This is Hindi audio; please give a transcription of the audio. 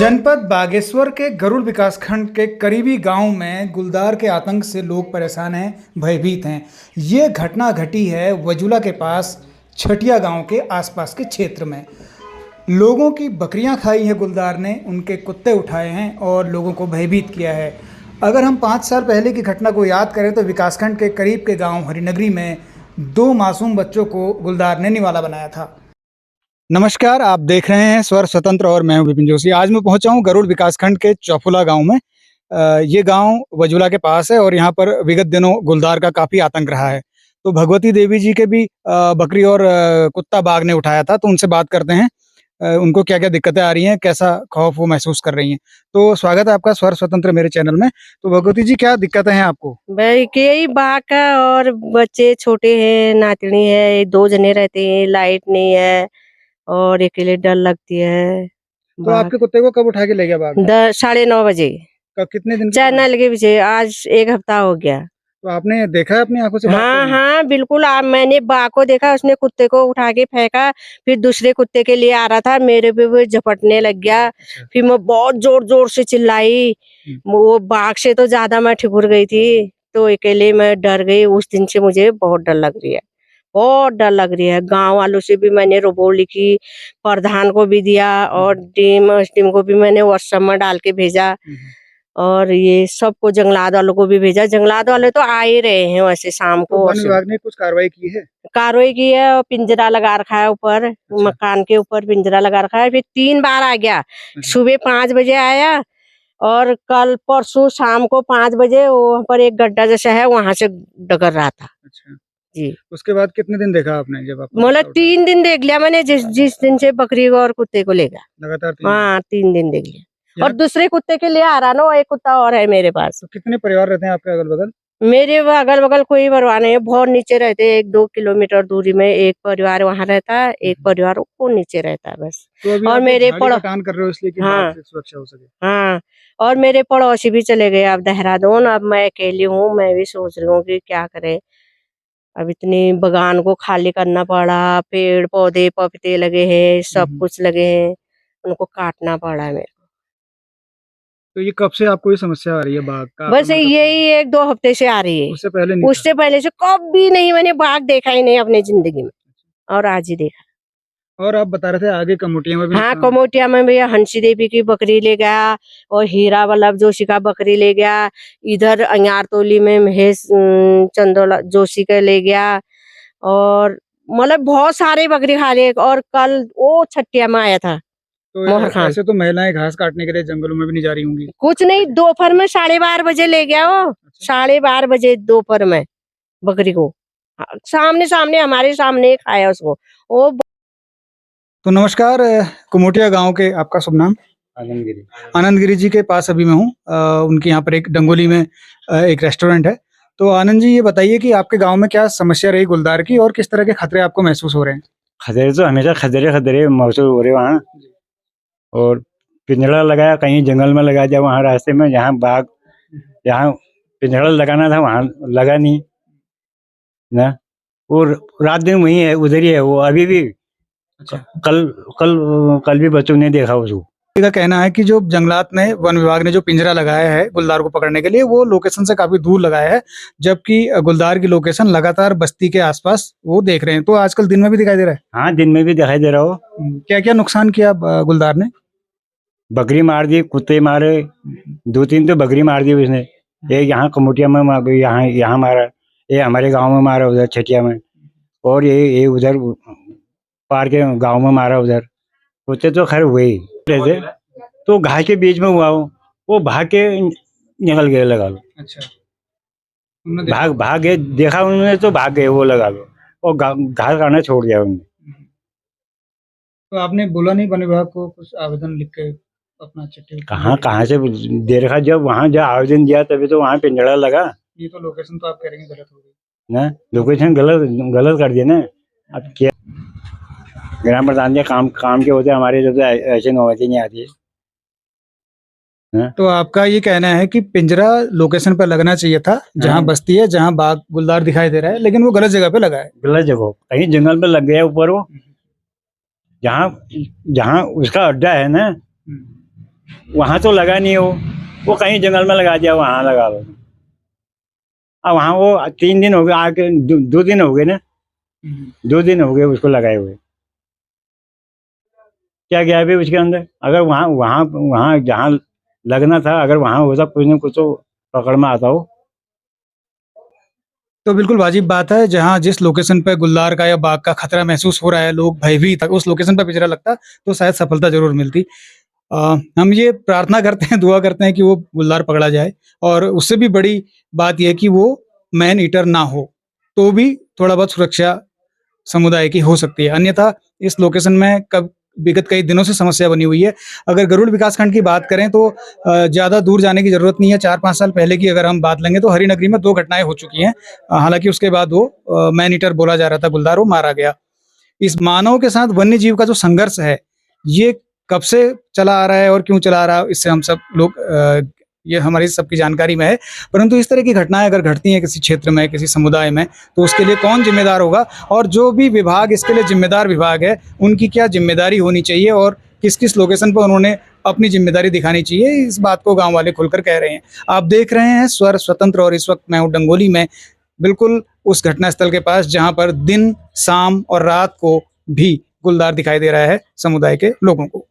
जनपद बागेश्वर के गरुड़ विकासखंड के करीबी गांव में गुलदार के आतंक से लोग परेशान हैं, भयभीत हैं। ये घटना घटी है वजुला के पास छटिया गांव के आसपास के क्षेत्र में। लोगों की बकरियां खाई हैं गुलदार ने, उनके कुत्ते उठाए हैं और लोगों को भयभीत किया है। अगर हम 5 साल पहले की घटना को याद करें तो विकासखंड के करीब के गाँव हरिनगरी में 2 मासूम बच्चों को गुलदार ने निवाला बनाया था। नमस्कार, आप देख रहे हैं स्वर स्वतंत्र और मैं हूं विपिन जोशी। आज मैं पहुंचा हूं गरुड़ विकासखंड के चौफुला गांव में। ये गांव वजुला के पास है और यहां पर विगत दिनों गुलदार का काफ़ी आतंक रहा है। तो भगवती देवी जी के भी बकरी और कुत्ता बाघ ने उठाया था, तो उनसे बात करते हैं। उनको क्या-क्या दिक्कतें आ रही हैं, कैसा खौफ वो महसूस कर रही हैं। तो स्वागत है आपका स्वर स्वतंत्र मेरे चैनल में। तो भगवती जी, क्या दिक्कतें हैं आपको? भाई कि यही बाघ का और बच्चे छोटे हैं, नातनी है, 2 जने रहते हैं, लाइट नहीं है और अकेले डर लगती है। तो आपके कुत्ते को कब उठा के ले गया बाघ? 9:30 बजे कब, कितने दिन की बात है? चैनल के पीछे आज 1 हफ्ता हो गया। तो आपने देखा है अपनी आँखों से बाघ हाँ, को? हाँ, बिल्कुल। मैंने बाघ को देखा, उसने कुत्ते को उठा के फेंका, फिर दूसरे कुत्ते के लिए आ रहा था, मेरे पे वो झपटने लग गया। अच्छा। फिर मैं बहुत जोर-जोर से चिल्लाई। वो बाघ से तो ज़्यादा मैं ठिठुर गई थी, तो अकेले मैं डर गई। उस दिन से मुझे बहुत डर लग रही है, बहुत डर लग रही है। गाँव वालों से भी मैंने रिपोर्ट लिखी, प्रधान को भी दिया और डीएम, एसडीएम को भी मैंने व्हाट्सएप में डाल के भेजा और ये सबको जंगलात वालों को भी भेजा। जंगलात वाले तो आ ही रहे हैं वैसे शाम तो को। वन विभाग ने कुछ कार्रवाई की है? कार्रवाई की है और पिंजरा लगा रखा है ऊपर। मकान के ऊपर पिंजरा लगा रखा है। फिर 3 बार आ गया। सुबह 5 बजे आया और कल परसों शाम को 5 बजे वहाँ पर एक गड्ढा जैसा है, वहां से डगर रहा था। अच्छा। जी, उसके बाद कितने दिन देखा आपने जब आपका मतलब कुत्ता उठा? 3 दिन देख लिया मैंने, जिस जिस दिन से बकरी को और कुत्ते को ले गया। लगातार 3 दिन? हाँ, 3 दिन देख लिया। और यहाँ दूसरे कुत्ते के लिए आ रहा ना, वो एक कुत्ता और है मेरे पास। तो कितने परिवार रहते हैं आपके अगल-बगल? मेरे अगल बगल कोई परवाह नहीं है, बहुत नीचे रहते हैं। 1-2 किलोमीटर दूरी में एक परिवार वहाँ रहता है, एक परिवार वो नीचे रहता है बस। तो अभी और आप ये मेरे झाड़ी कटान कर रहे हो इसलिए कि बाघ हाँ, से सुरक्षा हो सके? हाँ, और मेरे पड़ोसी भी चले गए अब देहरादून। अब मैं अकेली हूँ, मैं भी सोच रही हूँ कि क्या करें। अब इतनी बगान को खाली करना पड़ा, पेड़ पौधे पपीते लगे हैं, सब कुछ लगे हैं, उनको काटना पड़ा है मेरे को। तो ये कब से आपको ये समस्या आ रही है बाघ का बस आक्रमण कब से? यही 1-2 हफ्ते से आ रही है। उससे पहले नहीं था? उससे पहले से कभी नहीं, मैंने बाघ देखा ही नहीं अपनी जिंदगी में और आज ही देखा। और आप बता रहे थे आगे कमोटिया में भी हाँ, नुकसान? कमोटिया में भैया हंसी देवी की बकरी ले गया और हीरा वल्लभ जोशी का बकरी ले गया। इधर अनारतोली में महेश चंदोला जोशी का ले गया और मतलब बहुत सारे बकरी खा लिए। और कल वो छटिया में आया था तो मोहर खान। ऐसे तो महिलाएं घास काटने के लिए जंगलों में भी नहीं जा रही होंगी? कुछ नहीं, दोपहर में 12:30 बजे ले गया वो। 12:30 बजे दोपहर में बकरी को सामने सामने हमारे सामने ही खाया उसको वो। तो नमस्कार, कुमोटिया गांव के आपका शुभ नाम? आनंदगिरी। आनंदगिरी जी के पास अभी मैं हूँ। उनके यहाँ पर एक डंगोली में एक रेस्टोरेंट है। तो आनंद जी, ये बताइए कि आपके गांव में क्या समस्या रही गुलदार की और किस तरह के खतरे आपको महसूस हो रहे हैं? खतरे तो हमेशा खतरे महसूस हो रहे वहाँ। और पिंजरा लगाया, कहीं जंगल में लगा दिया, वहाँ रास्ते में जहाँ बाघ, जहाँ पिंजरा लगाना था वहाँ लगा नहीं ना। और रात दिन वही है, उधर ही है वो अभी भी। अच्छा। कल कल कल भी बच्चों ने देखा उसको। का कहना है कि जो जंगलात ने, वन विभाग ने जो पिंजरा लगाया है गुलदार को पकड़ने के लिए, वो लोकेशन से काफी दूर लगाया है, जबकि गुलदार की लोकेशन लगातार बस्ती के आसपास वो देख रहे हैं। तो आजकल दिन में भी दिखाई दे रहा है? हाँ, दिन में भी दिखाई दे रहा हो। क्या क्या नुकसान किया गुलदार ने? बकरी मार दी, कुत्ते मारे, 2-3 तो बकरी मार दी उसने। एक यहाँ कमोटिया में यहाँ मारा, ये हमारे गांव में मारा उधर छटिया में, और ये उधर पार के गांव में मारा उधर। कुत्ते तो खैर हुए ही थे, तो घास के बीच में हुआ वो भाग के निकल गए, लगा लो। अच्छा। भाग गए, देखा उन्होंने तो भाग गए वो, लगा लो। और घास खाना छोड़ दिया उन्होंने। तो आपने बोला नहीं वन विभाग को कुछ आवेदन लिख के अपना चिट्ठी? कहाँ से दे रखा, जब वहाँ जब आवेदन दिया तभी तो वहाँ पिंजड़ा लगा। ये तो लोकेशन तो आप कह रहे हैं गलत हो गई ना, लोकेशन गलत कर दिया ना। अब क्या, ग्राम प्रधान के काम के होते हमारे, जब ऐसे नौबतें नहीं आती है। तो आपका ये कहना है कि पिंजरा लोकेशन पर लगना चाहिए था जहाँ बस्ती है, जहाँ बाघ गुलदार दिखाई दे रहा है, लेकिन वो गलत जगह पे लगा है। गलत जगह, कहीं जंगल में लग गया ऊपर वो, जहाँ उसका अड्डा है ना, वहाँ तो लगा नहीं वो कहीं जंगल में लगा दिया, वहाँ लगा लो। अब वहाँ वो 3 दिन हो गए आके, 2 दिन हो गए ना, 2 दिन हो गए उसको लगाए हुए। क्या गया भी उसके अंदर? अगर वहाँ वहाँ वहाँ जहाँ लगना था, अगर वहाँ होता कुछ न कुछ तो पकड़ में आता हो। तो बिल्कुल वाजिब बात है, जहाँ जिस लोकेशन पे गुलदार का या बाग का खतरा महसूस हो रहा है, लोग भयभीत, उस लोकेशन पे पिंजरा लगता तो शायद सफलता ज़रूर मिलती। हम ये प्रार्थना करते हैं, दुआ करते हैं कि वो गुलदार पकड़ा जाए और उससे भी बड़ी बात ये है कि वो मैन ईटर ना हो, तो भी थोड़ा बहुत सुरक्षा समुदाय की हो सकती है। अन्यथा इस लोकेशन में कब विगत कई दिनों से समस्या बनी हुई है। अगर गरुड़ विकासखंड की बात करें तो ज़्यादा दूर जाने की ज़रूरत नहीं है। 4-5 साल पहले की अगर हम बात लेंगे तो हरिनगरी में 2 घटनाएँ हो चुकी हैं। हालाँकि उसके बाद वो मैन ईटर बोला जा रहा था गुलदार, वो मारा गया। इस मानव के साथ वन्य जीव का जो संघर्ष है, ये कब से चला आ रहा है और क्यों चला आ रहा है, इससे हम सब लोग ये हमारी सबकी जानकारी में है। परंतु इस तरह की घटनाएँ अगर घटती हैं किसी क्षेत्र में, किसी समुदाय में, तो उसके लिए कौन ज़िम्मेदार होगा और जो भी विभाग इसके लिए ज़िम्मेदार विभाग है, उनकी क्या ज़िम्मेदारी होनी चाहिए और किस-किस लोकेशन पर उन्होंने अपनी ज़िम्मेदारी दिखानी चाहिए, इस बात को गाँव वाले खुलकर कह रहे हैं। आप देख रहे हैं स्वर स्वतंत्र और इस वक़्त मैं हूँ डंगोली में, बिल्कुल उस घटनास्थल के पास जहाँ पर दिन, शाम और रात को भी गुलदार दिखाई दे रहा है समुदाय के लोगों को।